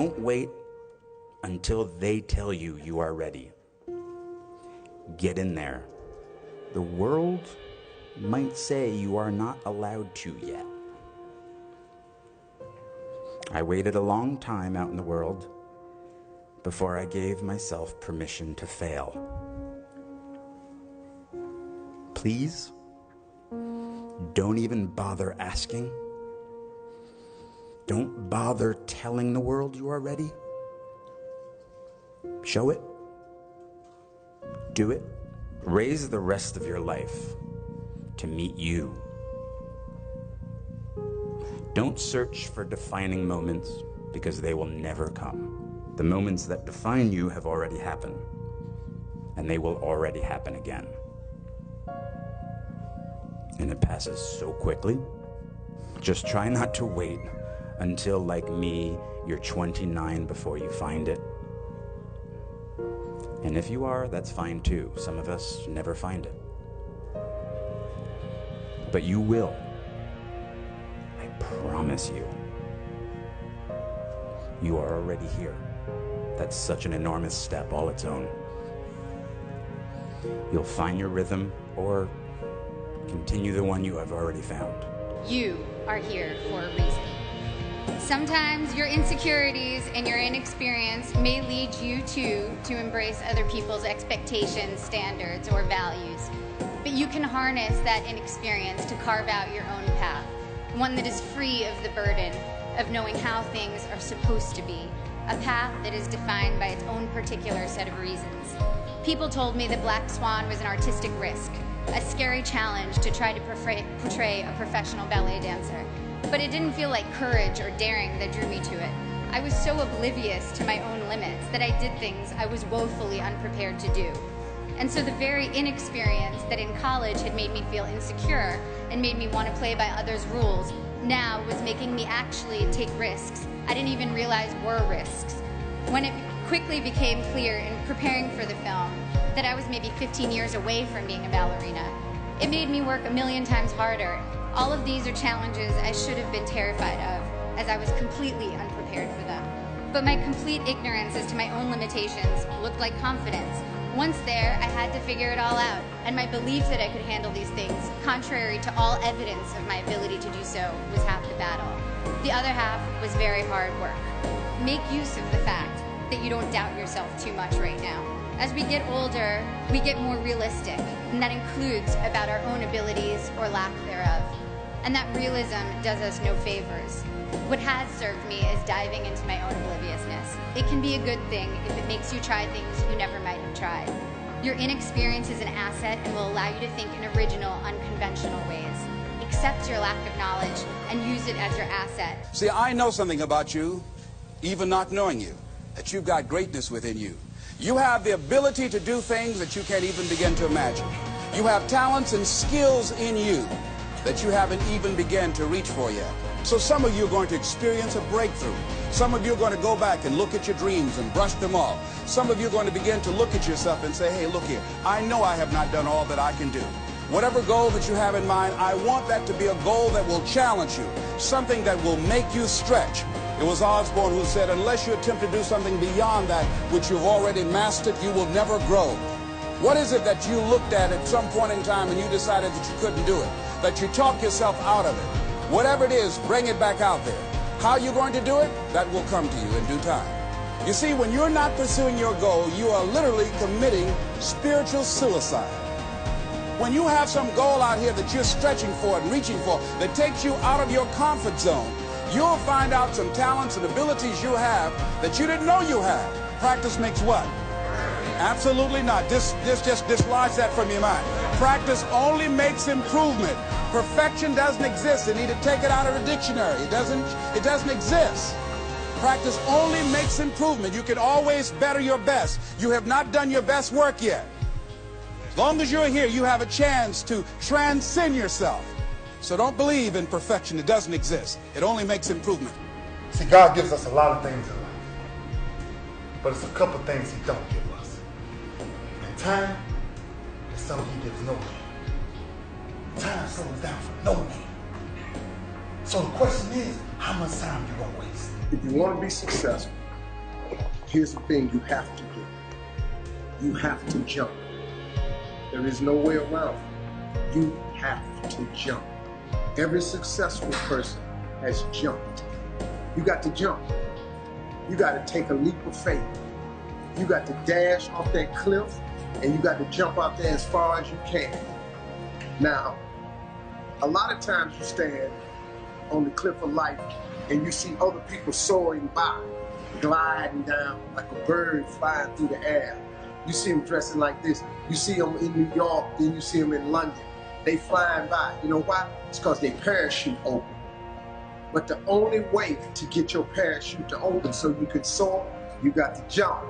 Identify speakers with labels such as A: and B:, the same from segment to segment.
A: Don't wait until they tell you you are ready. Get in there. The world might say you are not allowed to yet. I waited a long time out in the world before I gave myself permission to fail. Please, don't even bother asking. Don't bother telling the world you are ready. Show it. Do it. Raise the rest of your life to meet you. Don't search for defining moments because they will never come. The moments that define you have already happened, and they will already happen again. And it passes so quickly. Just try not to wait until, like me, you're 29 before you find it. And if you are, that's fine too. Some of us never find it. But you will. I promise you. You are already here. That's such an enormous step all its own. You'll find your rhythm or continue the one you have already found.
B: You are here for a reason. Sometimes your insecurities and your inexperience may lead you to embrace other people's expectations, standards, or values. But you can harness that inexperience to carve out your own path, one that is free of the burden of knowing how things are supposed to be, a path that is defined by its own particular set of reasons. People told me that Black Swan was an artistic risk, a scary challenge to try to portray a professional ballet dancer. But it didn't feel like courage or daring that drew me to it. I was so oblivious to my own limits that I did things I was woefully unprepared to do. And so the very inexperience that in college had made me feel insecure and made me want to play by others' rules now was making me actually take risks I didn't even realize were risks. When it quickly became clear in preparing for the film that I was maybe 15 years away from being a ballerina, it made me work a million times harder. All of these are challenges I should have been terrified of, as I was completely unprepared for them. But my complete ignorance as to my own limitations looked like confidence. Once there, I had to figure it all out, and my belief that I could handle these things, contrary to all evidence of my ability to do so, was half the battle. The other half was very hard work. Make use of the fact that you don't doubt yourself too much right now. As we get older, we get more realistic, and that includes about our own abilities or lack thereof. And that realism does us no favors. What has served me is diving into my own obliviousness. It can be a good thing if it makes you try things you never might have tried. Your inexperience is an asset and will allow you to think in original, unconventional ways. Accept your lack of knowledge and use it as your asset.
C: See, I know something about you, even not knowing you, that you've got greatness within you. You have the ability to do things that you can't even begin to imagine. You have talents and skills in you that you haven't even begun to reach for yet. So some of you are going to experience a breakthrough. Some of you are going to go back and look at your dreams and brush them off. Some of you are going to begin to look at yourself and say, hey, look here, I know I have not done all that I can do. Whatever goal that you have in mind, I want that to be a goal that will challenge you, something that will make you stretch. It was Osborne who said, unless you attempt to do something beyond that which you've already mastered, you will never grow. What is it that you looked at some point in time and you decided that you couldn't do it, that you talked yourself out of it? Whatever it is, bring it back out there. How you're going to do it, that will come to you in due time. You see, when you're not pursuing your goal, you are literally committing spiritual suicide. When you have some goal out here that you're stretching for and reaching for that takes you out of your comfort zone, you'll find out some talents and abilities you have that you didn't know you had. Practice makes what? Absolutely not. Just dislodge that from your mind. Practice only makes improvement. Perfection doesn't exist. They need to take it out of the dictionary. It doesn't exist. Practice only makes improvement. You can always better your best. You have not done your best work yet. As long as you're here, you have a chance to transcend yourself. So don't believe in perfection. It doesn't exist. It only makes improvement.
D: See, God gives us a lot of things in life, but it's a couple things He don't give us. And time is something He gives no man. Time slows down for no man. So the question is, how much time you gonna waste?
E: If you want to be successful, here's the thing you have to do. You have to jump. There is no way around it. You have to jump. Every successful person has jumped. You got to jump. You got to take a leap of faith. You got to dash off that cliff, and you got to jump out there as far as you can. Now, a lot of times you stand on the cliff of life and you see other people soaring by, gliding down like a bird flying through the air. You see them dressing like this. You see them in New York, then you see them in London. They flying by. You know why? It's because their parachute open. But the only way to get your parachute to open so you can soar, you got to jump.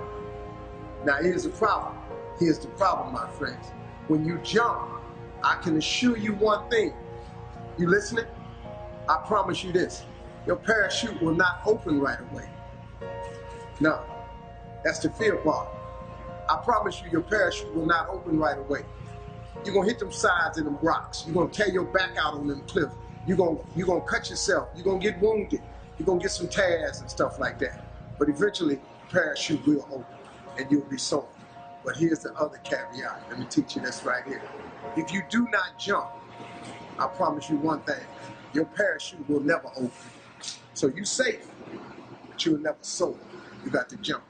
E: Now here's the problem. Here's the problem, my friends. When you jump, I can assure you one thing. You listening? I promise you this. Your parachute will not open right away. No, that's the fear part. I promise you your parachute will not open right away. You're gonna hit them sides of them rocks. You're gonna tear your back out on them cliffs. You're gonna cut yourself. You're gonna get wounded. You're gonna get some tears and stuff like that. But eventually, the parachute will open and you'll be soaring. But here's the other caveat. Let me teach you this right here. If you do not jump, I promise you one thing. Your parachute will never open. So you're safe, but you'll never soar. You got to jump.